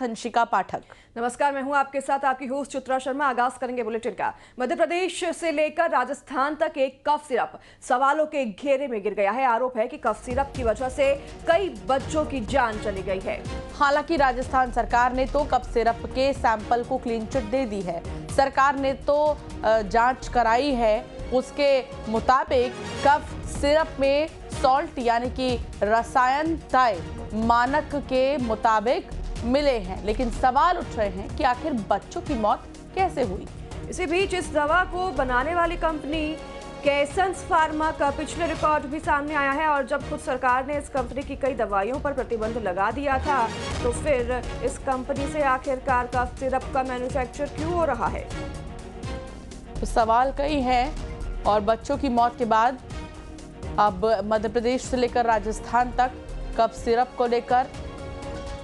हंसिका पाठक। नमस्कार, मैं हूं आपके साथ आपकी होस्ट चित्रा शर्मा। आगाज करेंगे बुलेटिन का। मध्य प्रदेश से लेकर राजस्थान तक एक कफ सिरप सवालों के घेरे में गिर गया है। आरोप है कि कफ सिरप की वजह से कई बच्चों की जान चली गई है। हालांकि राजस्थान सरकार ने तो कफ सिरप के सैंपल को क्लीन चिट दे दी है। सरकार ने तो जांच कराई है। उसके मुताबिक कफ सिरप में सॉल्ट यानी कि रसायन तय मानक के मुताबिक मिले हैं, लेकिन सवाल उठ रहे हैं कि आखिर बच्चों की मौत कैसे हुई। इसी बीच इस दवा को बनाने वाली कंपनी कैसन्स फार्मा का पिछले रिकॉर्ड भी सामने आया है। और जब खुद सरकार ने इस कंपनी की कई दवाइयों पर प्रतिबंध लगा दिया था, तो फिर इस कंपनी से आखिरकार कफ सिरप का मैन्युफैक्चर क्यों हो रहा है? तो सवाल कई हैं और बच्चों की मौत के बाद अब मध्य प्रदेश से लेकर राजस्थान तक कफ सिरप को लेकर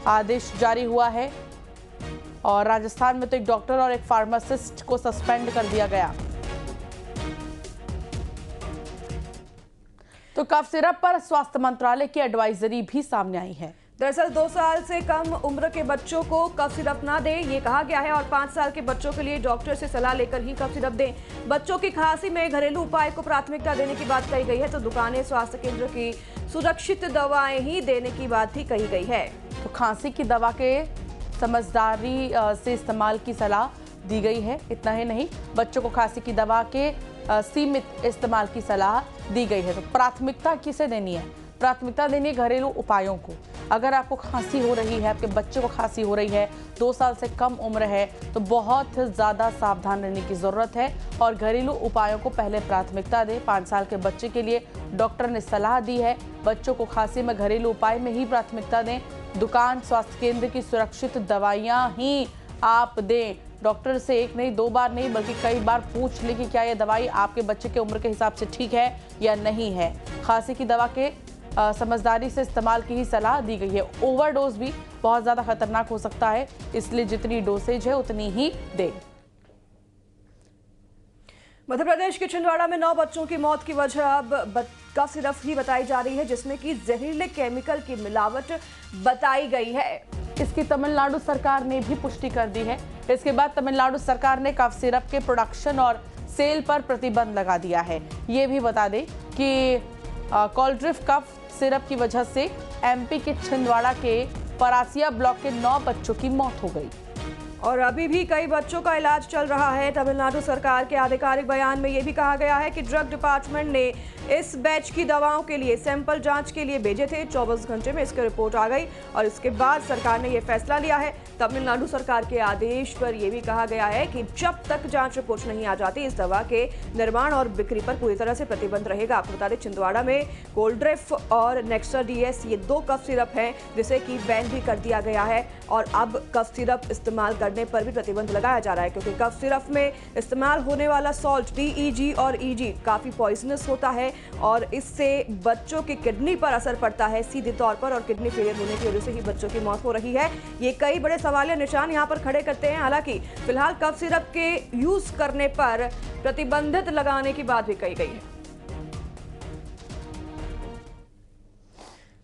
आदेश जारी हुआ है। और राजस्थान में तो एक डॉक्टर और एक फार्मासिस्ट को सस्पेंड कर दिया गया। तो कफ सिरप पर स्वास्थ्य मंत्रालय की एडवाइजरी भी सामने आई है। दरअसल 2 साल से कम उम्र के बच्चों को कफ सिरप ना दें, ये कहा गया है। और 5 साल के बच्चों के लिए डॉक्टर से सलाह लेकर ही कफ सिरप दें। बच्चों की खांसी में घरेलू उपाय को प्राथमिकता देने की बात कही गई है। तो दुकानें, स्वास्थ्य केंद्र की सुरक्षित दवाएं ही देने की बात भी कही गई है। तो खांसी की दवा के समझदारी से इस्तेमाल की सलाह दी गई है। इतना ही नहीं, बच्चों को खांसी की दवा के सीमित इस्तेमाल की सलाह दी गई है। तो प्राथमिकता किसे देनी है? प्राथमिकता देनी है घरेलू उपायों को। अगर आपको खांसी हो रही है, आपके बच्चे को खांसी हो रही है, 2 साल से कम उम्र है, तो बहुत ज़्यादा सावधान रहने की ज़रूरत है और घरेलू उपायों को पहले प्राथमिकता दें। 5 साल के बच्चे के लिए डॉक्टर ने सलाह दी है, बच्चों को खांसी में घरेलू उपाय में ही प्राथमिकता दें। दुकान, स्वास्थ्य केंद्र की सुरक्षित दवाइयाँ ही आप दें। डॉक्टर से 1 नहीं 2 बार नहीं बल्कि कई बार पूछ लें कि क्या यह दवाई आपके बच्चे के उम्र के हिसाब से ठीक है या नहीं है। खांसी की दवा के समझदारी से इस्तेमाल की ही सलाह दी गई है। ओवरडोज भी बहुत ज़्यादा खतरनाक हो सकता है, इसलिए जितनी डोसेज है उतनी ही दें। मध्य प्रदेश के छिंदवाड़ा में 9 बच्चों की मौत की वजह अब कफ सिरप ही बताई जा रही है, जिसमें कि जहरीले केमिकल की मिलावट बताई गई है। इसकी तमिलनाडु सरकार ने भी पुष्टि कर दी है। इसके बाद तमिलनाडु सरकार ने कफ सिरप के प्रोडक्शन और सेल पर प्रतिबंध लगा दिया है। ये भी बता दें कि कोल्ड्रिफ कफ सिरप की वजह से एमपी के छिंदवाड़ा के परासिया ब्लॉक के 9 बच्चों की मौत हो गई। और अभी भी कई बच्चों का इलाज चल रहा है। तमिलनाडु सरकार के आधिकारिक बयान में यह भी कहा गया है कि ड्रग डिपार्टमेंट ने इस बैच की दवाओं के लिए सैंपल जांच के लिए भेजे थे। 24 घंटे में इसकी रिपोर्ट आ गई और इसके बाद सरकार ने यह फैसला लिया है। तमिलनाडु सरकार के आदेश पर यह भी कहा गया है कि जब तक जांच रिपोर्ट नहीं आ जाती, इस दवा के निर्माण और बिक्री पर पूरी तरह से प्रतिबंध रहेगा। आपको बता दें, छिंदवाड़ा में कोल्ड्रिफ और नेक्सा डीएस ये 2 कफ सिरप हैं, जिसे कि बैन भी कर दिया गया है। और अब कफ सिरप इस्तेमाल करने पर भी प्रतिबंध लगाया जा रहा है, क्योंकि कफ सिरप में इस्तेमाल होने वाला सॉल्ट DEG और EG काफ़ी पॉइजनस होता है और इससे बच्चों की किडनी पर असर पड़ता है सीधे तौर पर, और किडनी फेलियर होने की वजह से ही बच्चों की मौत हो रही है। ये कई बड़े सवालिया निशान यहाँ पर खड़े करते हैं। हालांकि फिलहाल कफ सिरप के यूज करने पर प्रतिबंधित लगाने की बात भी कही गई है।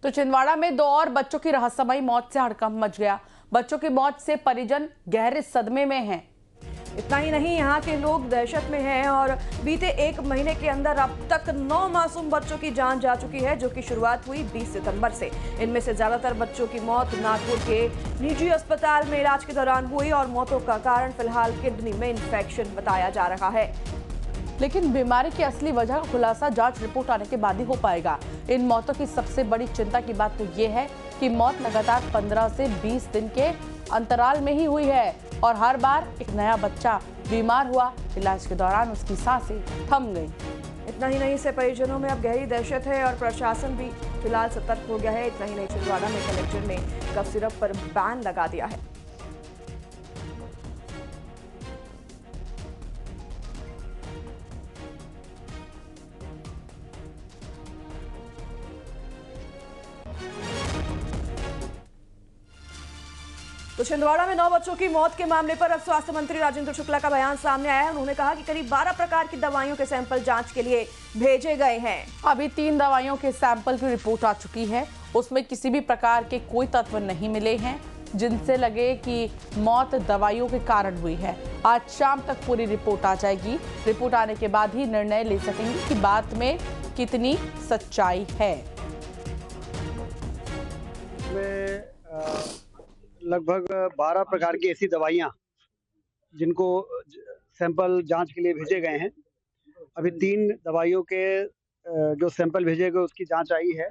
तो छिंदवाड़ा में 2 और बच्चों की रहस्यमयी मौत से हड़कंप मच गया। बच्चों की मौत से परिजन गहरे सदमे में हैं। इतना ही नहीं, यहाँ के लोग दहशत में हैं और बीते 1 महीने के अंदर अब तक 9 मासूम बच्चों की जान जा चुकी है, जो कि शुरुआत हुई 20 सितंबर से। इनमें से ज्यादातर बच्चों की मौत नागपुर के निजी अस्पताल में इलाज के दौरान हुई और मौतों का कारण फिलहाल किडनी में इन्फेक्शन बताया जा रहा है। लेकिन बीमारी की असली वजह का खुलासा जांच रिपोर्ट आने के बाद ही हो पाएगा। इन मौतों की सबसे बड़ी चिंता की बात तो ये है कि मौत लगातार 15 से 20 दिन के अंतराल में ही हुई है और हर बार एक नया बच्चा बीमार हुआ, इलाज के दौरान उसकी सांसें थम गई। इतना ही नहीं, इससे परिजनों में अब गहरी दहशत है और प्रशासन भी फिलहाल सतर्क हो गया है। इतना ही नहीं, छिंदवाड़ा में कलेक्टर ने कफ सिरप पर बैन लगा दिया है। तो छिंदवाड़ा में 9 बच्चों की मौत के मामले पर अब स्वास्थ्य मंत्री राजेंद्र शुक्ला का बयान सामने आया है। उन्होंने कहा कि करीब 12 प्रकार की दवाइयों के सैंपल जांच के लिए भेजे गए हैं। अभी 3 दवाइयों के सैंपल की रिपोर्ट आ चुकी है, उसमें किसी भी प्रकार के कोई तत्व नहीं मिले हैं। जिनसे लगे कि मौत दवाइयों के कारण हुई है। आज शाम तक पूरी रिपोर्ट आ जाएगी। रिपोर्ट आने के बाद ही निर्णय ले सकेंगे कि बात में कितनी सच्चाई है। लगभग 12 प्रकार की ऐसी दवाइयाँ जिनको सैंपल जांच के लिए भेजे गए हैं। अभी 3 दवाइयों के जो सैंपल भेजे गए उसकी जांच आई है,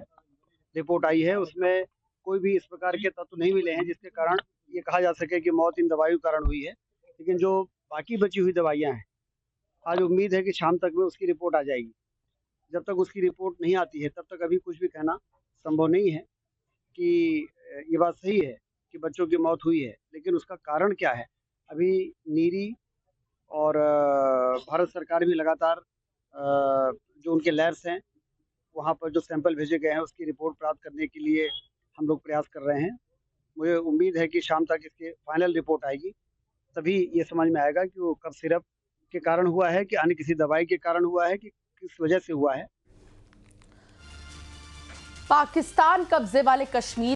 रिपोर्ट आई है। उसमें कोई भी इस प्रकार के तत्व नहीं मिले हैं जिसके कारण ये कहा जा सके कि मौत इन दवाइयों के कारण हुई है। लेकिन जो बाकी बची हुई दवाइयाँ हैं, आज उम्मीद है कि शाम तक में उसकी रिपोर्ट आ जाएगी। जब तक उसकी रिपोर्ट नहीं आती है तब तक अभी कुछ भी कहना संभव नहीं है कि ये बात सही है कि बच्चों की मौत हुई है, लेकिन उसका कारण क्या है अभी नीरी और भारत सरकार भी लगातार जो उनके लैब्स हैं वहाँ पर जो सैंपल भेजे गए हैं उसकी रिपोर्ट प्राप्त करने के लिए हम लोग प्रयास कर रहे हैं। मुझे उम्मीद है कि शाम तक इसकी फाइनल रिपोर्ट आएगी, तभी ये समझ में आएगा कि वो कफ सिरप के कारण हुआ है कि अन्य किसी दवाई के कारण हुआ है कि किस वजह से हुआ है। पाकिस्तान कब्जे वाले कश्मीर